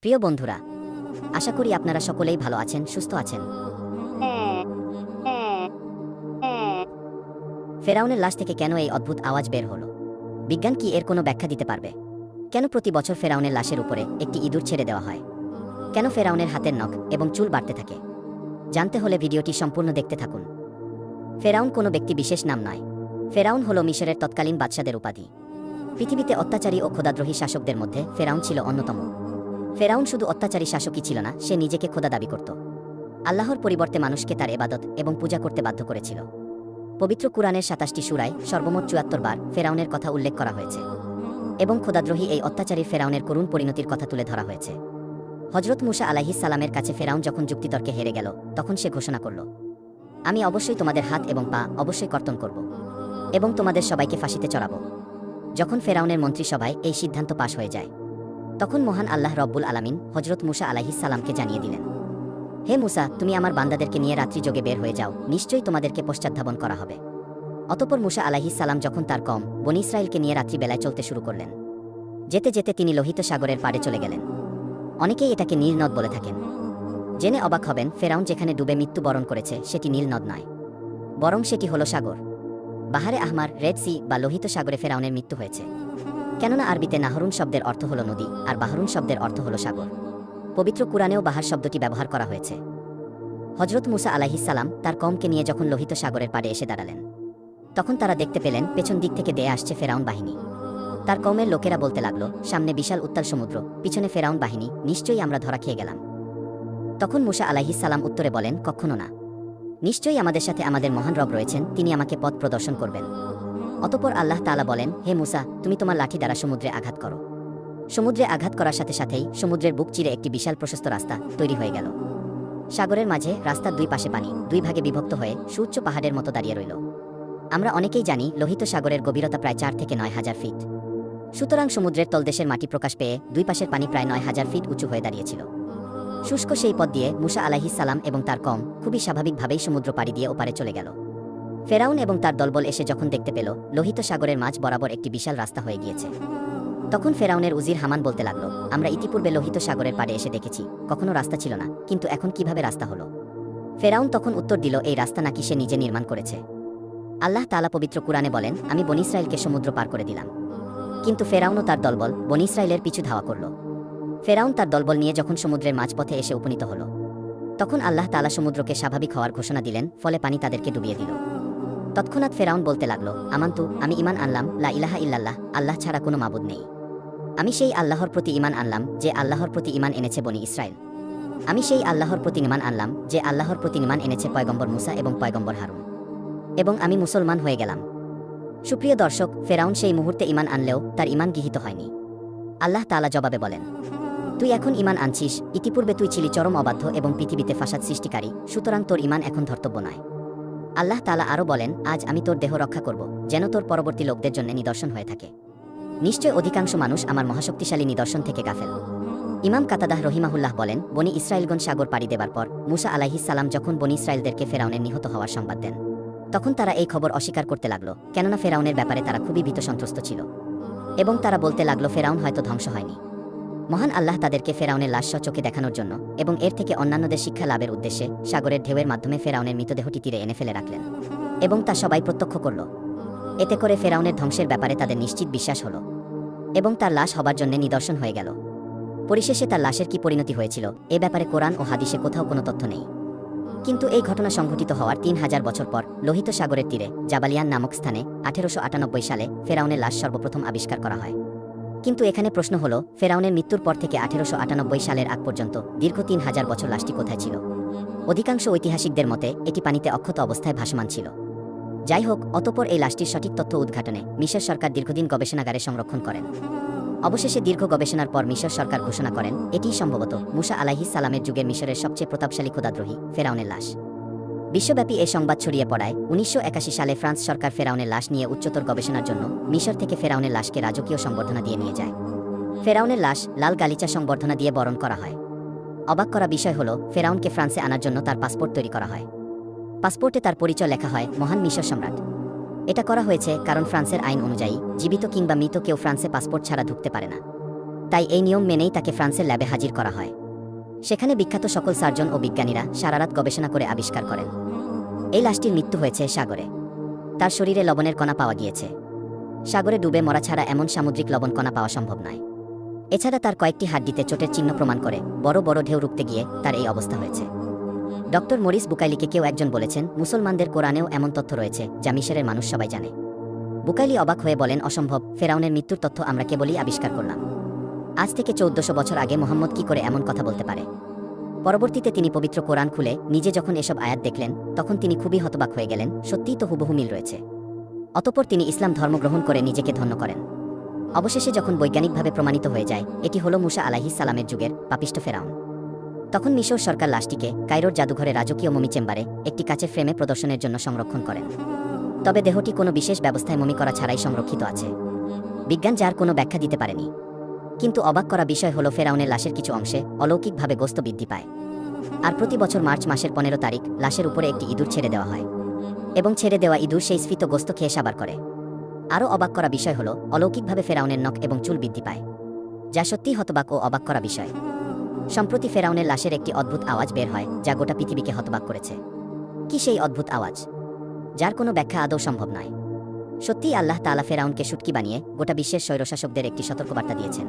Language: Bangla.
প্রিয় বন্ধুরা, আশা করি আপনারা সকলেই ভালো আছেন, সুস্থ আছেন। ফেরাউনের লাশ থেকে কেন এই অদ্ভুত আওয়াজ বের হলো? বিজ্ঞান কি এর কোনো ব্যাখ্যা দিতে পারবে? কেন প্রতি বছর ফেরাউনের লাশের উপরে একটি ইঁদুর ছেড়ে দেওয়া হয়? কেন ফেরাউনের হাতের নখ এবং চুল বাড়তে থাকে? জানতে হলে ভিডিওটি সম্পূর্ণ দেখতে থাকুন। ফেরাউন কোনো ব্যক্তি বিশেষ নাম নয়। ফেরাউন হল মিশরের তৎকালীন বাদশাদের উপাধি। পৃথিবীতে অত্যাচারী ও খোদাদ্রোহী শাসকদের মধ্যে ফেরাউন ছিল অন্যতম। ফেরাউন শুধু অত্যাচারী শাসকই ছিল না, সে নিজেকে খোদা দাবি করত। আল্লাহর পরিবর্তে মানুষকে তার ইবাদত এবং পূজা করতে বাধ্য করেছিল। পবিত্র কুরআনের ২৭টি সূরায় সর্বমোট ৭৪ বার ফেরাউনের কথা উল্লেখ করা হয়েছে এবং খোদাদ্রোহী এই অত্যাচারী ফেরাউনের করুণ পরিণতির কথা তুলে ধরা হয়েছে। হযরত মূসা আলাইহিস সালামের কাছে ফেরাউন যখন যুক্তিতর্কে হেরে গেল, তখন সে ঘোষণা করল, আমি অবশ্যই তোমাদের হাত এবং পা অবশ্যই কর্তন করব এবং তোমাদের সবাইকে ফাঁসিতে চড়াব। যখন ফেরাউনের মন্ত্রিসভায় এই সিদ্ধান্ত পাশ হয়ে যায়, তখন মহান আল্লাহ রব্বুল আলামিন হযরত মূসা আলাইহিস সালামকে জানিয়ে দিলেন, হে মূসা, তুমি আমার বান্দাদেরকে নিয়ে রাত্রি যোগে বের হয়ে যাও, নিশ্চয়ই তোমাদেরকে পশ্চাৎধাবন করা হবে। অতঃপর মূসা আলাইহিস সালাম যখন তার কওম বনী ইসরাইলকে নিয়ে রাত্রিবেলায় চলতে শুরু করলেন, যেতে যেতে তিনি লোহিত সাগরের পাড়ে চলে গেলেন। অনেকেই এটাকে নীল নদ বলে থাকেন। জেনে অবাক হবেন, ফেরাউন যেখানে ডুবে মৃত্যুবরণ করেছে সেটি নীল নদ নয়, বরং সেটি হল সাগর। বাহারে আহমার, রেড সি বা লোহিত সাগরে ফেরাউনের মৃত্যু হয়েছে। কেননা আরবিতে নাহরুন শব্দের অর্থ হল নদী আর বাহরুন শব্দের অর্থ হল সাগর। পবিত্র কুরআনেও বাহার শব্দটি ব্যবহার করা হয়েছে। হযরত মূসা আলাইহিস সালাম তার কওমকে নিয়ে যখন লোহিত সাগরের পাড়ে এসে দাঁড়ালেন, তখন তারা দেখতে পেলেন পেছন দিক থেকে দেয়ে আসছে ফেরাউন বাহিনী। তার কওমের লোকেরা বলতে লাগলো, সামনে বিশাল উত্তাল সমুদ্র, পিছনে ফেরাউন বাহিনী, নিশ্চয়ই আমরা ধরা খেয়ে গেলাম। তখন মূসা আলাইহিস সালাম উত্তরে বলেন, কখনো না। নিশ্চয়ই আমাদের সাথে আমাদের মহান রব রয়েছেন, তিনি আমাকে পথ প্রদর্শন করবেন। অতঃপর আল্লাহ তাআলা বলেন, হে মূসা, তুমি তোমার লাঠি দ্বারা সমুদ্রে আঘাত করো। সমুদ্রে আঘাত করার সাথে সাথেই সমুদ্রের বুক চিরে একটি বিশাল প্রশস্ত রাস্তা তৈরি হয়ে গেল। সাগরের মাঝে রাস্তার দুই পাশে পানি দুই ভাগে বিভক্ত হয়ে সুউচ্চ পাহাড়ের মতো দাঁড়িয়ে রইল। আমরা অনেকেই জানি লোহিত সাগরের গভীরতা প্রায় ৪ থেকে ৯,০০০ ফিট। সুতরাং সমুদ্রের তলদেশের মাটি প্রকাশ পেয়ে দুই পাশের পানি প্রায় ৯,০০০ ফিট উঁচু হয়ে দাঁড়িয়েছিল। শুষ্ক সেই পথ দিয়ে মূসা আলাইহিস সালাম এবং তার কওম খুবই স্বাভাবিকভাবেই সমুদ্র পাড়ি দিয়ে ওপারে চলে গেল। ফেরাউন এবং তার দলবল এসে যখন দেখতে পেল লোহিত সাগরের মাঝ বরাবর একটি বিশাল রাস্তা হয়ে গিয়েছে, তখন ফেরাউনের উজির হামান বলতে লাগলো, আমরা ইতিপূর্বে লোহিত সাগরের পাড়ে এসে দেখেছি, কখনো রাস্তা ছিল না, কিন্তু এখন কিভাবে রাস্তা হলো? ফেরাউন তখন উত্তর দিল, এই রাস্তা নাকি সে নিজে নির্মাণ করেছে। আল্লাহ তাআলা পবিত্র কুরআনে বলেন, আমি বনী ইসরাইলকে সমুদ্র পার করে দিলাম। কিন্তু ফেরাউন ও তার দলবল বনী ইসরাইলের পিছু ধাওয়া করল। ফেরাউন তার দলবল নিয়ে যখন সমুদ্রের মাঝপথে এসে উপনীত হল, তখন আল্লাহ তাআলা সমুদ্রকে স্বাভাবিক হওয়ার ঘোষণা দিলেন, ফলে পানি তাদেরকে ডুবিয়ে দিল। তৎক্ষণাৎ ফেরাউন বলতে লাগলো, আমান্তু, আমি ঈমান আনলাম, লা ইলাহা ইল্লাল্লাহ, আল্লাহ ছাড়া কোনো মাবুদ নেই। আমি সেই আল্লাহর প্রতি ঈমান আনলাম যে আল্লাহর প্রতি ঈমান এনেছে বনী ইসরাইল। আমি সেই আল্লাহর প্রতি ঈমান আনলাম যে আল্লাহর প্রতি ঈমান এনেছে পয়গম্বর মূসা এবং পয়গম্বর হারুন, এবং আমি মুসলমান হয়ে গেলাম। সুপ্রিয় দর্শক, ফেরাউন সেই মুহূর্তে ঈমান আনলেও তার ঈমান গৃহীত হয়নি। আল্লাহ তাআলা জবাবে বলেন, তুই এখন ঈমান আনছিস, ইতিপূর্বে তুই ছিলি চরম অবাধ্য এবং পৃথিবীতে ফাসাদ সৃষ্টিকারী, সুতরাং তোর ঈমান এখন ধর্তব্য নয়। আল্লাহ তাআলা আরও বলেন, আজ আমি তোর দেহ রক্ষা করব, যেন তোর পরবর্তী লোকদের জন্য নিদর্শন হয়ে থাকে। নিশ্চয় অধিকাংশ মানুষ আমার মহাশক্তিশালী নিদর্শন থেকে গাফেল। ইমাম কাতাদাহ রহিমাহুল্লাহ বলেন, বনী ইসরাইলগণ সাগর পাড়ি দেবার পর মূসা আলাইহিস সালাম যখন বনী ইসরাইলদেরকে ফেরাউনের নিহত হওয়ার সংবাদ দেন, তখন তারা এই খবর অস্বীকার করতে লাগলো, কেননা ফেরাউনের ব্যাপারে তারা খুবই ভীত সন্ত্রস্ত ছিল এবং তারা বলতে লাগলো, ফেরাউন হয়তো ধ্বংস হয়নি। মহান আল্লাহ তাদেরকে ফেরাউনের লাশ চোখে দেখানোর জন্য এবং এর থেকে অন্যান্যদের শিক্ষা লাভের উদ্দেশ্যে সাগরের ঢেউয়ের মাধ্যমে ফেরাউনের মৃতদেহটি তীরে এনে ফেলে রাখলেন এবং তা সবাই প্রত্যক্ষ করল। এতে করে ফেরাউনের ধ্বংসের ব্যাপারে তাদের নিশ্চিত বিশ্বাস হলো এবং তার লাশ হবার জন্য নিদর্শন হয়ে গেল। পরিশেষে তার লাশের কি পরিণতি হয়েছিল এ ব্যাপারে কোরআন ও হাদিসে কোথাও কোনো তথ্য নেই। কিন্তু এই ঘটনা সংঘটিত হওয়ার ৩,০০০ বছর পর লোহিত সাগরের তীরে জাবালিয়ান নামক স্থানে ১৮৯৮ সালে ফেরাউনের লাশ সর্বপ্রথম আবিষ্কার করা হয়। কিন্তু এখানে প্রশ্ন হলো, ফেরাউনের মৃত্যুর পর থেকে ১৮৯৮ সালের আগ পর্যন্ত দীর্ঘ ৩,০০০ বছর লাশটি কোথায় ছিল? অধিকাংশ ঐতিহাসিকদের মতে এটি পানিতে অক্ষত অবস্থায় ভাসমান ছিল। যাই হোক, অতঃপর এই লাশটির সঠিক তথ্য উদ্ঘাটনে মিশর সরকার দীর্ঘদিন গবেষণাগারে সংরক্ষণ করেন। অবশেষে দীর্ঘ গবেষণার পর মিশর সরকার ঘোষণা করেন, এটিই সম্ভবত মূসা আলাইহিস সালামের যুগের মিশরের সবচেয়ে প্রতাপশালী খোদাদ্রোহী ফেরাউনের লাশ। বিশ্বব্যাপী এই সংবাদ ছড়িয়ে পড়ায় ১৯৮১ সালে ফ্রান্স সরকার ফেরাউনের লাশ নিয়ে উচ্চতর গবেষণার জন্য মিশর থেকে ফেরাউনের লাশকে রাজকীয় সংবর্ধনা দিয়ে নিয়ে যায়। ফেরাউনের লাশ লাল গালিচা সংবর্ধনা দিয়ে বরণ করা হয়। অবাক করা বিষয় হলো, ফেরাউনকে ফ্রান্সে আনার জন্য তার পাসপোর্ট তৈরি করা হয়। পাসপোর্টে তার পরিচয় লেখা হয় মহান মিশর সম্রাট। এটা করা হয়েছে কারণ ফ্রান্সের আইন অনুযায়ী জীবিত কিংবা মৃত কেউ ফ্রান্সে পাসপোর্ট ছাড়া ঢুকতে পারে না। তাই এই নিয়ম মেনেই তাকে ফ্রান্সের ল্যাবে হাজির করা হয়। সেখানে বিখ্যাত সকল সার্জন ও বিজ্ঞানীরা সারারাত গবেষণা করে আবিষ্কার করেন এই লাশটির মৃত্যু হয়েছে সাগরে। তার শরীরে লবণের কণা পাওয়া গিয়েছে। সাগরে ডুবে মরা ছাড়া এমন সামুদ্রিক লবণ কণা পাওয়া সম্ভব নয়। এছাড়া তার কয়েকটি হাড্ডিতে চোটের চিহ্ন প্রমাণ করে বড় বড় ঢেউ রুখতে গিয়ে তার এই অবস্থা হয়েছে। ডক্টর মরিস বুকাইলিকে কেউ একজন বলেছেন, মুসলমানদের কোরআনেও এমন তথ্য রয়েছে যা মিশরের মানুষ সবাই জানে। বুকাইলি অবাক হয়ে বলেন, অসম্ভব, ফেরাউনের মৃত্যুর তথ্য আমরা কেবলই আবিষ্কার করলাম। আজ থেকে 1400 বছর আগে মোহাম্মদ কি করে এমন কথা বলতে পারে? পরবর্তীতে তিনি পবিত্র কোরআন খুলে নিজে যখন এসব আয়াত দেখলেন, তখন তিনি খুবই হতবাক হয়ে গেলেন। সত্যিই তো হুবহু মিল রয়েছে। অতঃপর তিনি ইসলাম ধর্ম গ্রহণ করে নিজেকে ধন্য করেন। অবশেষে যখন বৈজ্ঞানিকভাবে প্রমাণিত হয়ে যায় এটি হলো মুসা আলাইহিস সালামের যুগের পাপিষ্ঠ ফেরাউন, তখন মিশর সরকার লাশটিকে কায়রোর জাদুঘরে রাজকীয় মমি চেম্বারে একটি কাচের ফ্রেমে প্রদর্শনের জন্য সংরক্ষণ করেন। তবে দেহটি কোনো বিশেষ ব্যবস্থায় মমি করা ছাড়াই সংরক্ষিত আছে। বিজ্ঞান যার কোনো ব্যাখ্যা দিতে পারেনি। কিন্তু অবাক করা বিষয় হলো ফেরাউনের লাশের কিছু অংশে অলৌকিকভাবে গোস্ত বৃদ্ধি পায়। আর প্রতি বছর মার্চ মাসের 15 তারিখ লাশের উপরে একটি ইঁদুর ছেড়ে দেওয়া হয় এবং ছেড়ে দেওয়া ইঁদুর সেই স্ফীত গোস্ত খেয়ে সাবার করে। আরও অবাক করা বিষয় হলো অলৌকিকভাবে ফেরাউনের নখ এবং চুল বৃদ্ধি পায়, যা সত্যিই হতবাক ও অবাক করা বিষয়। সম্প্রতি ফেরাউনের লাশের একটি অদ্ভুত আওয়াজ বের হয় যা গোটা পৃথিবীকে হতবাক করেছে। কি সেই অদ্ভুত আওয়াজ, যার কোনো ব্যাখ্যা আদৌ সম্ভব নয়? সত্যিই আল্লাহ তাআলা ফেরাউনকে শুটকি বানিয়ে গোটা বিশ্বের স্বৈরশাসকদের একটি সতর্কবার্তা দিয়েছেন।